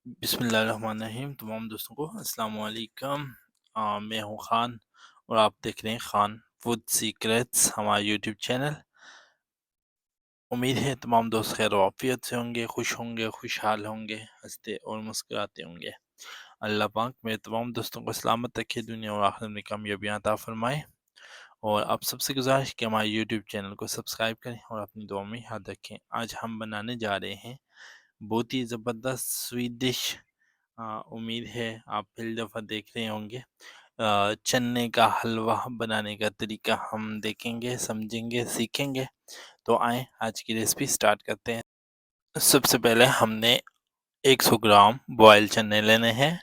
बिस्मिल्लाहिर्रहमानिर्रहीम। तमाम दोस्तों को अस्सलाम वालेकुम। मैं हूँ ख़ान और आप देख रहे हैं ख़ान फूड सीक्रेट्स, हमारा यूट्यूब चैनल। उम्मीद है तमाम दोस्त खैर वाफ़ियत से होंगे, खुश होंगे, खुशहाल होंगे, हंसते और मुस्कुराते होंगे। अल्लाह पाक मेरे तमाम दोस्तों को सलामत रखे, दुनिया और आखिरत में कामयाबियाँ अता फरमाए। और आप सबसे गुजारिश कि हमारे यूट्यूब चैनल को सब्सक्राइब करें और अपनी दुआ में याद रखें। आज हम बनाने जा रहे हैं बहुत ही ज़बरदस्त स्वीट डिश। उम्मीद है आप पहली दफ़ा देख रहे होंगे। चने का हलवा बनाने का तरीका हम देखेंगे, समझेंगे, सीखेंगे। तो आएँ आज की रेसिपी स्टार्ट करते हैं। सबसे पहले हमने 100 ग्राम बॉयल चने लेने हैं।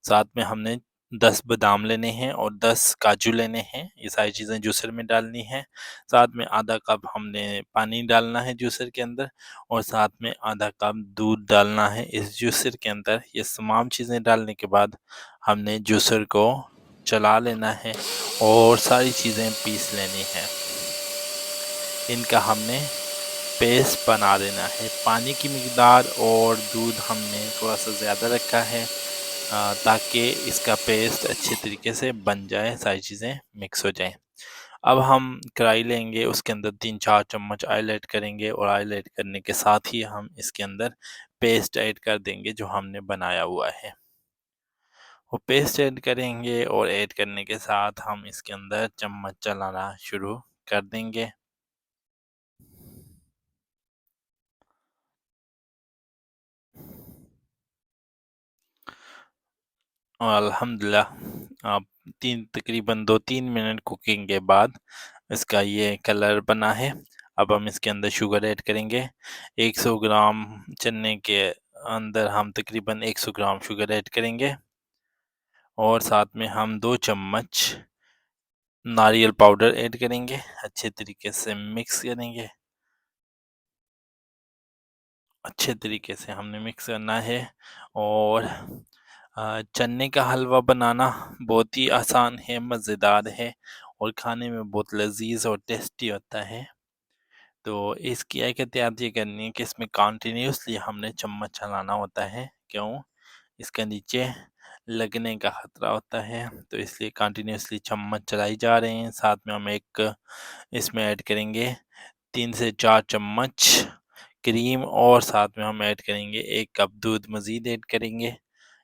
साथ में हमने 10 बादाम लेने हैं और 10 काजू लेने हैं। ये सारी चीज़ें जूसर में डालनी है। साथ में आधा कप हमने पानी डालना है जूसर के अंदर और साथ में आधा कप दूध डालना है इस जूसर के अंदर। ये तमाम चीज़ें डालने के बाद हमने जूसर को चला लेना है और सारी चीज़ें पीस लेनी है। इनका हमने पेस्ट बना देना है। पानी की मिकदार और दूध हमने थोड़ा सा ज़्यादा रखा है ताकि इसका पेस्ट अच्छे तरीके से बन जाए, सारी चीज़ें मिक्स हो जाएं। अब हम कढ़ाई लेंगे, उसके अंदर 3-4 चम्मच ऑयल ऐड करेंगे और ऑयल ऐड करने के साथ ही हम इसके अंदर पेस्ट ऐड कर देंगे जो हमने बनाया हुआ है। वो पेस्ट ऐड करेंगे और ऐड करने के साथ हम इसके अंदर चम्मच चलाना शुरू कर देंगे। और अल्हम्दुलिल्लाह आप तकरीबन 2-3 मिनट कुकिंग के बाद इसका ये कलर बना है। अब हम इसके अंदर शुगर ऐड करेंगे। 100 ग्राम चने के अंदर हम तकरीबन 100 ग्राम शुगर ऐड करेंगे और साथ में हम 2 चम्मच नारियल पाउडर ऐड करेंगे। अच्छे तरीके से मिक्स करेंगे। अच्छे तरीके से हमने मिक्स करना है और चने का हलवा बनाना बहुत ही आसान है, मज़ेदार है और खाने में बहुत लजीज और टेस्टी होता है। तो इसकी एहतियात ये करनी है कि इसमें कंटिन्यूसली हमने चम्मच चलाना होता है। क्यों? इसके नीचे लगने का खतरा होता है, तो इसलिए कंटिन्यूसली चम्मच चलाई जा रहे हैं। साथ में हम एक इसमें ऐड करेंगे 3 से 4 चम्मच क्रीम और साथ में हम ऐड करेंगे 1 कप दूध मज़ीद ऐड करेंगे।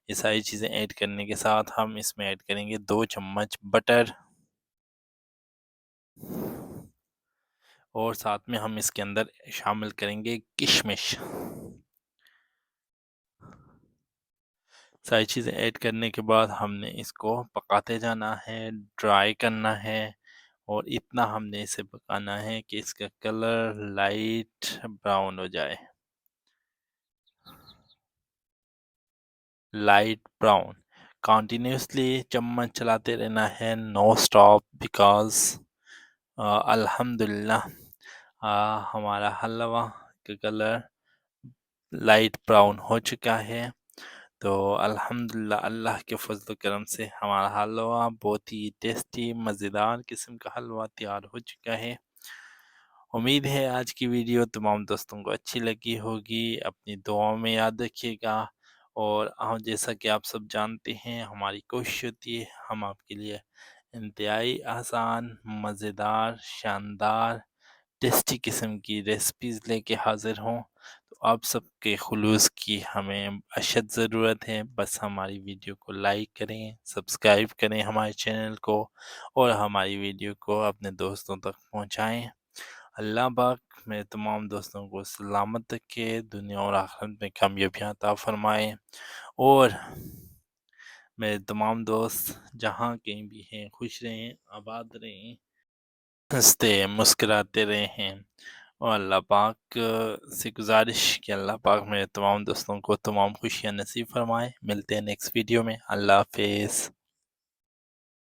ये सारी चीज़ें ऐड करने के साथ हम इसमें ऐड करेंगे 2 चम्मच बटर और साथ में हम इसके अंदर शामिल करेंगे किशमिश। सारी चीज़ें ऐड करने के बाद हमने इसको पकाते जाना है, ड्राई करना है और इतना हमने इसे पकाना है कि इसका कलर लाइट ब्राउन हो जाए। Light brown. कंटिन्यूसली चम्मच चलाते रहना है, नो स्टॉप, बिकॉज़ अल्हम्दुलिल्लाह हमारा हलवा का कलर लाइट ब्राउन हो चुका है। तो अल्हम्दुलिल्लाह अल्लाह के फज़ल करम से हमारा हलवा बहुत ही टेस्टी मज़ेदार किस्म का हलवा तैयार हो चुका है। उम्मीद है आज की वीडियो तमाम दोस्तों को अच्छी लगी होगी। अपनी दुआओं में याद रखिएगा और जैसा कि आप सब जानते हैं हमारी कोशिश होती है हम आपके लिए इंतहाई आसान, मज़ेदार, शानदार, टेस्टी किस्म की रेसिपीज़ लेके हाज़िर हों। तो आप सबके खुलूस की हमें अशद ज़रूरत है। बस हमारी वीडियो को लाइक करें, सब्सक्राइब करें हमारे चैनल को और हमारी वीडियो को अपने दोस्तों तक पहुँचाएँ। अल्लाह पाक मेरे तमाम दोस्तों को सलामत रखे, दुनिया और आखिरत में कामयाबियाँ अता फरमाए और मेरे तमाम दोस्त जहाँ कहीं भी हैं खुश रहें, आबाद रहें, हँसते मुस्कुराते रहें और अल्लाह पाक से गुजारिश कि अल्लाह पाक मेरे तमाम दोस्तों को तमाम खुशियाँ नसीब फरमाए। मिलते हैं नेक्स्ट वीडियो में। अल्लाह हाफ़िज़।